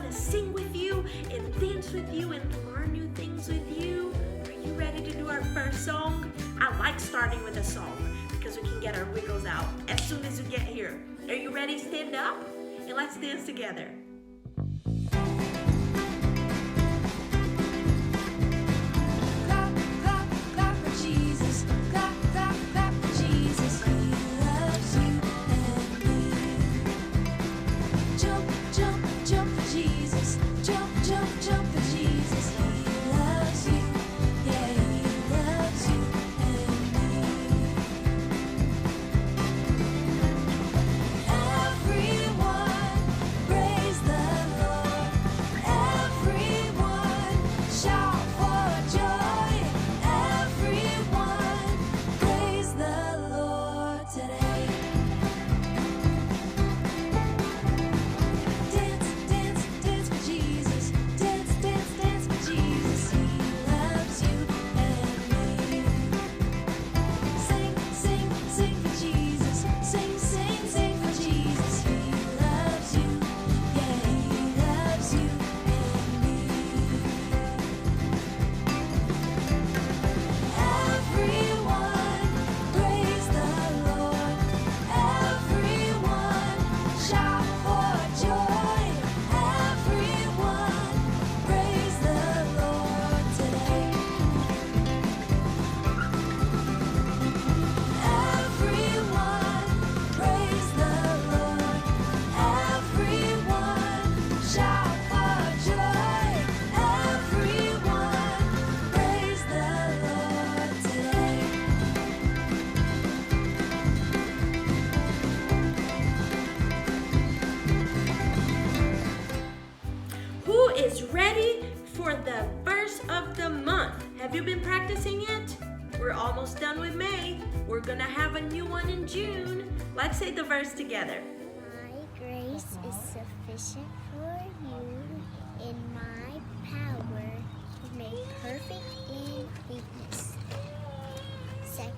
want to sing with you and dance with you and learn new things with you. Are you ready to do our first song? I like starting with a song because we can get our wiggles out as soon as we get here. Are you ready? Stand up and let's dance together. Is ready for the verse of the month. Have you been practicing it? We're almost done with May. We're gonna have a new one in June. Let's say the verse together. My grace is sufficient for you, in my power is made perfect in weakness. 2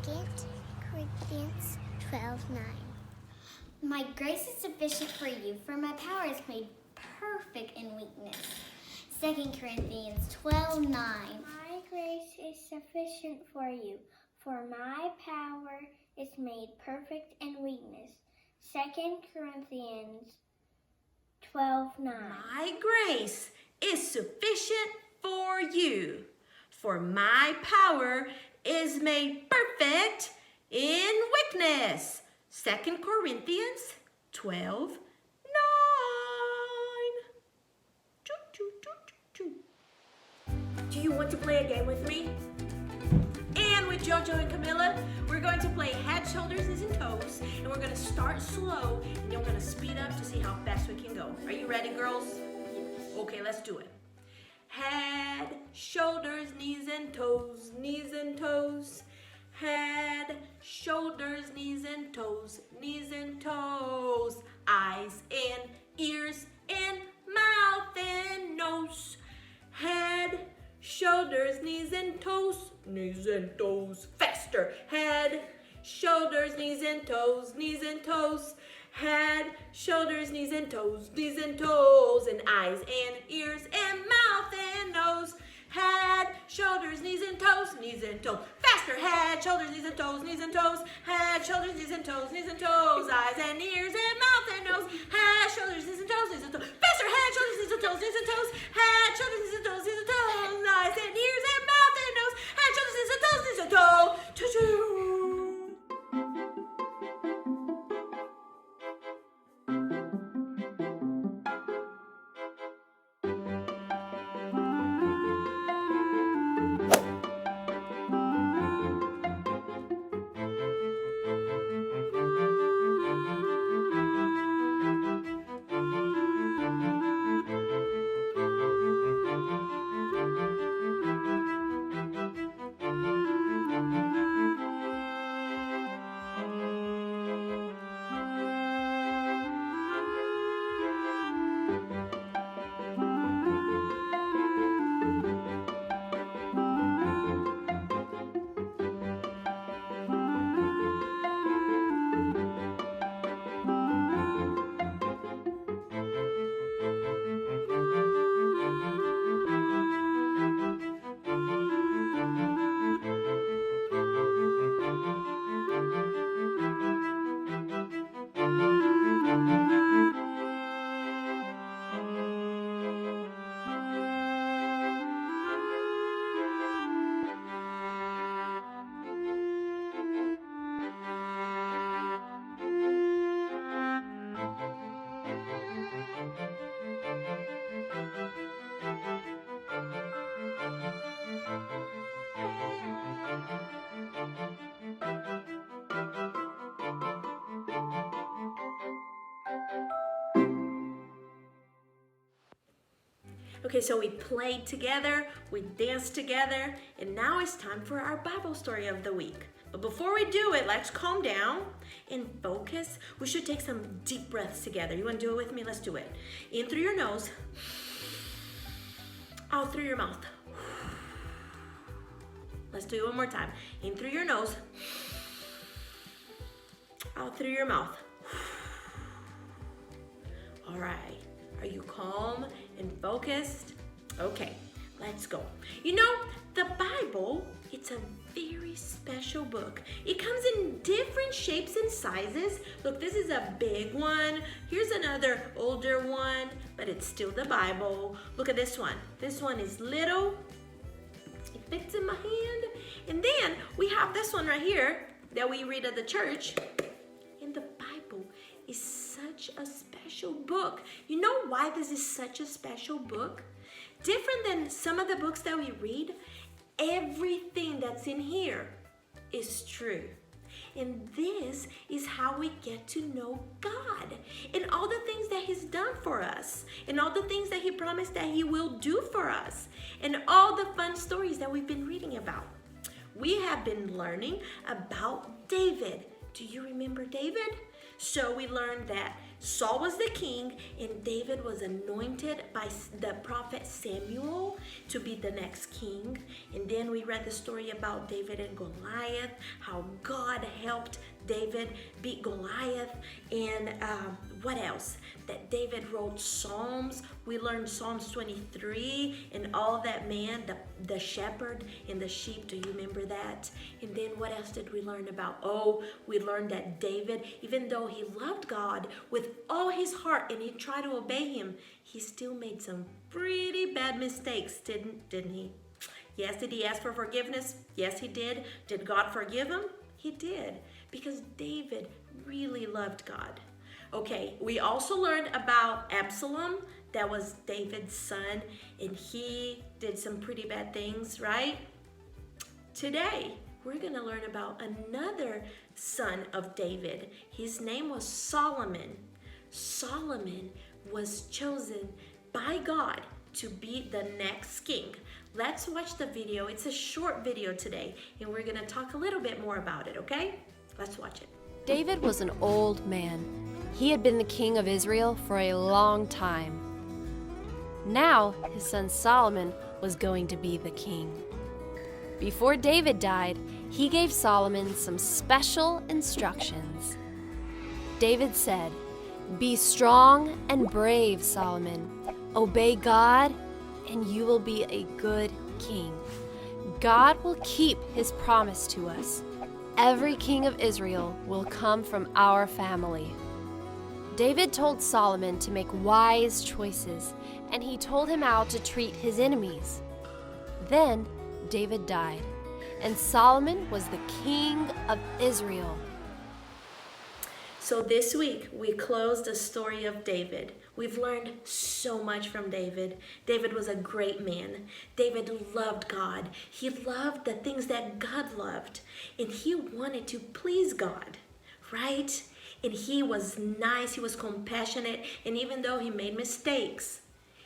Corinthians 12:9. My grace is sufficient for you, for my power is made perfect in weakness. 2 Corinthians 12:9. My grace is sufficient for you, for my power is made perfect in weakness. 2 Corinthians 12:9. My grace is sufficient for you, for my power is made perfect in weakness. 2 Corinthians 12:9. Do you want to play a game with me? And with Jojo and Camilla, we're going to play head, shoulders, knees, and toes. And we're going to start slow, and then we're going to speed up to see how fast we can go. Are you ready, girls? Okay, let's do it. Head, shoulders, knees, and toes, knees and toes. Head, shoulders, knees, and toes, knees and toes. Eyes and ears and mouth and nose. Head, shoulders, knees and toes, knees and toes. Faster. Head, shoulders, knees and toes, knees and toes. Head, shoulders, knees and toes, knees and toes. And eyes and ears and mouth and nose. Head, shoulders, knees and toes, knees and toes. Faster. Head, shoulders, knees and toes, knees and toes. Head, shoulders, knees and toes, knees and toes. Eyes and ears and mouth and nose. Head, shoulders, knees and toes, knees and toes. Faster. Head, shoulders, knees and toes, knees and toes. Head, shoulders, knees and toes, knees and toes. Eyes and ears and mouth and nose. Head, shoulders, knees and toes, knees and toes. Choo-choo. Okay, so we played together, we danced together, and now it's time for our Bible story of the week. But before we do it, let's calm down and focus. We should take some deep breaths together. You want to do it with me? Let's do it. In through your nose, out through your mouth. Let's do it one more time. In through your nose, out through your mouth. All right. Are you calm and focused? Okay, let's go. You know, the Bible, it's a very special book. It comes in different shapes and sizes. Look, this is a big one. Here's another older one, but it's still the Bible. Look at this one. This one is little. It fits in my hand. And then we have this one right here that we read at the church. And the Bible is such a special book. You know why this is such a special book? Different than some of the books that we read, everything that's in here is true. And this is how we get to know God and all the things that He's done for us and all the things that He promised that He will do for us and all the fun stories that we've been reading about. We have been learning about David. Do you remember David? So we learned that Saul was the king and David was anointed by the prophet Samuel to be the next king. And then we read the story about David and Goliath, how God helped David beat Goliath. And what else? That David wrote Psalms. We learned Psalms 23 and all that man, the shepherd and the sheep. Do you remember that? And then what else did we learn about? Oh, we learned that David, even though he loved God with all his heart and he tried to obey him, he still made some pretty bad mistakes, didn't he? Yes, did he ask for forgiveness? Yes, he did. Did God forgive him? He did, because David really loved God. Okay, we also learned about Absalom. That was David's son, and he did some pretty bad things, right? Today, we're going to learn about another son of David. His name was Solomon. Solomon was chosen by God to be the next king. Let's watch the video. It's a short video today, and we're going to talk a little bit more about it, okay? Let's watch it. David was an old man. He had been the king of Israel for a long time. Now, his son Solomon was going to be the king. Before David died, he gave Solomon some special instructions. David said, "Be strong and brave, Solomon. Obey God, and you will be a good king. God will keep His promise to us. Every king of Israel will come from our family." David told Solomon to make wise choices, and he told him how to treat his enemies. Then David died, and Solomon was the king of Israel. So this week, we closed the story of David. We've learned so much from David. David was a great man. David loved God. He loved the things that God loved, and he wanted to please God, right? And he was nice, he was compassionate, and even though he made mistakes,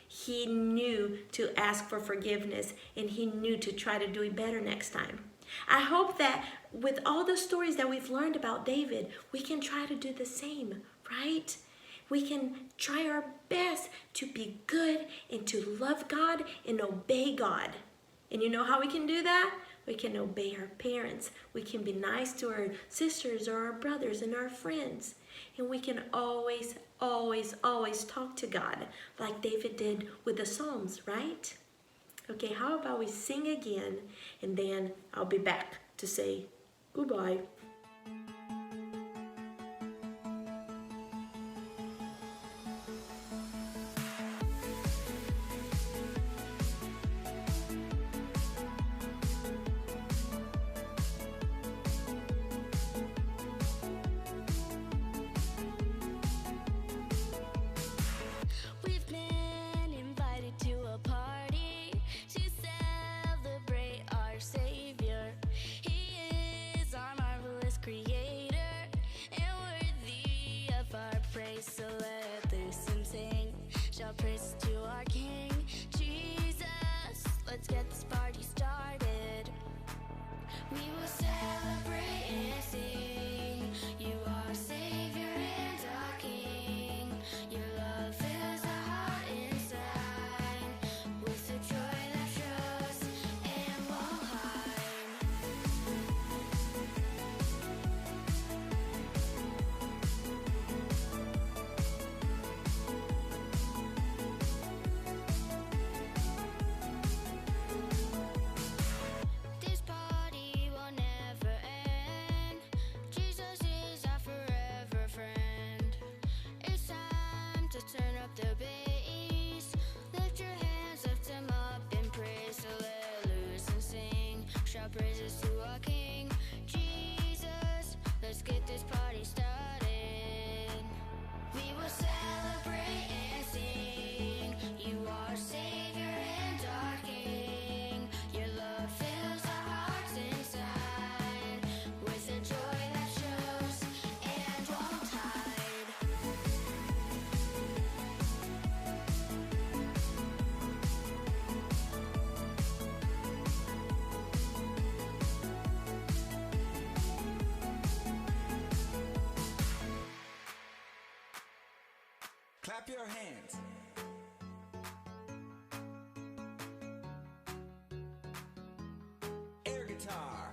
he knew to ask for forgiveness, and he knew to try to do it better next time. I hope that with all the stories that we've learned about David, we can try to do the same, right? We can try our best to be good and to love God and obey God. And you know how we can do that? We can obey our parents. We can be nice to our sisters or our brothers and our friends. And we can always, always, always talk to God like David did with the Psalms, right? Okay, how about we sing again, and then I'll be back to say goodbye. We've been invited to a party to celebrate our Savior. He is our marvelous creator. your hands. Air guitar.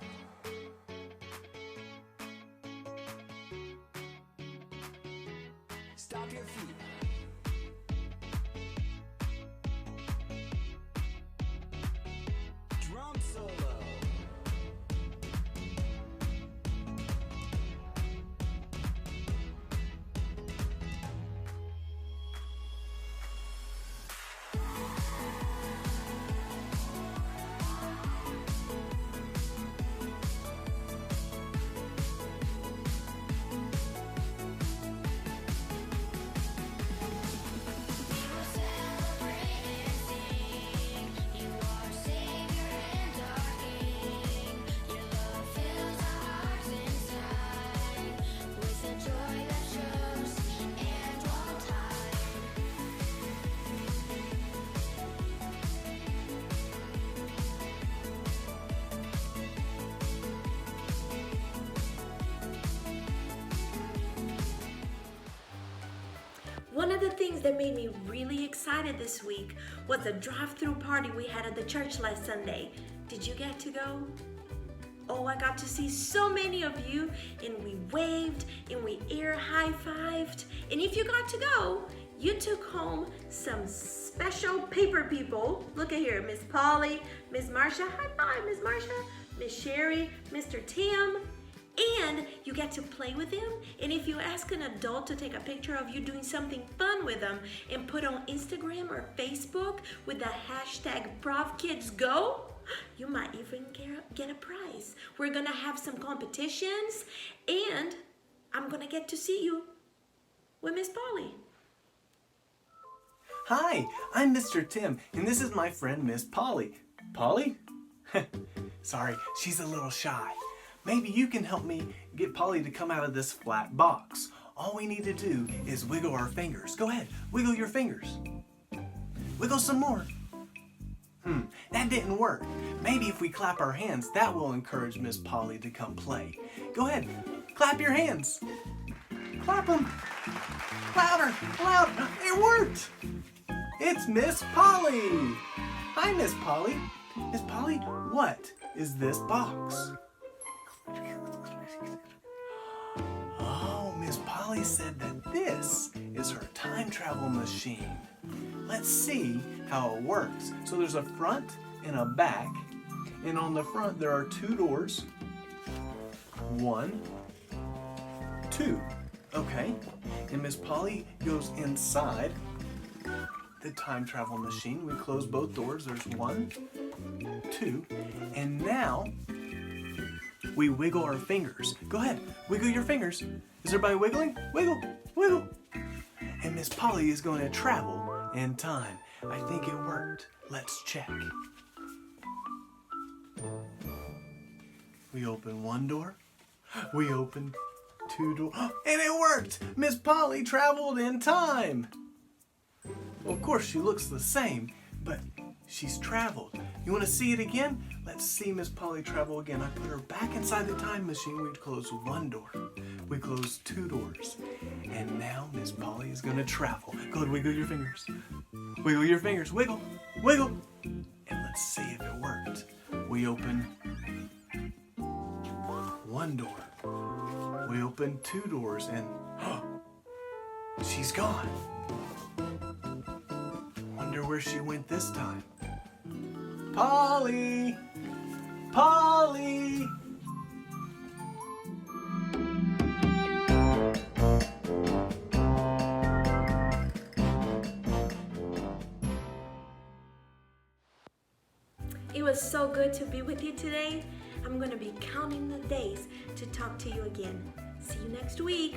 Stop your feet. Drum solo. One of the things that made me really excited this week was the drive-through party we had at the church last Sunday. Did you get to go? Oh, I got to see so many of you, and we waved and we air high-fived. And if you got to go, you took home some special paper people. Look at here, Miss Polly, Miss Marsha, high five, Miss Marsha, Miss Sherry, Mr. Tim. And you get to play with them. And if you ask an adult to take a picture of you doing something fun with them and put on Instagram or Facebook with the hashtag ProfKidsGo, you might even get a prize. We're gonna have some competitions, and I'm gonna get to see you with Miss Polly. Hi, I'm Mr. Tim, and this is my friend Miss Polly. Polly? Sorry, she's a little shy. Maybe you can help me get Polly to come out of this flat box. All we need to do is wiggle our fingers. Go ahead, wiggle your fingers. Wiggle some more. That didn't work. Maybe if we clap our hands, that will encourage Miss Polly to come play. Go ahead, clap your hands. Clap them. Louder, louder. It worked. It's Miss Polly. Hi, Miss Polly. Miss Polly, what is this box? Oh, Miss Polly said that this is her time travel machine. Let's see how it works. So there's a front and a back, and on the front there are two doors. 1, 2. Okay, and Miss Polly goes inside the time travel machine. We close both doors. There's 1, 2, and now we wiggle our fingers. Go ahead, wiggle your fingers. Is everybody wiggling? Wiggle, wiggle. And Miss Polly is going to travel in time. I think it worked. Let's check. We open one door. We open 2 doors. And it worked! Miss Polly traveled in time. Well, of course, she looks the same, but she's traveled. You want to see it again? Let's see Miss Polly travel again. I put her back inside the time machine. We close 1 door. We close 2 doors. And now Miss Polly is going to travel. Go ahead, wiggle your fingers. Wiggle your fingers. Wiggle. Wiggle. And let's see if it worked. We open 1 door. We open 2 doors and she's gone. Wonder where she went this time. Polly! Polly! It was so good to be with you today. I'm going to be counting the days to talk to you again. See you next week.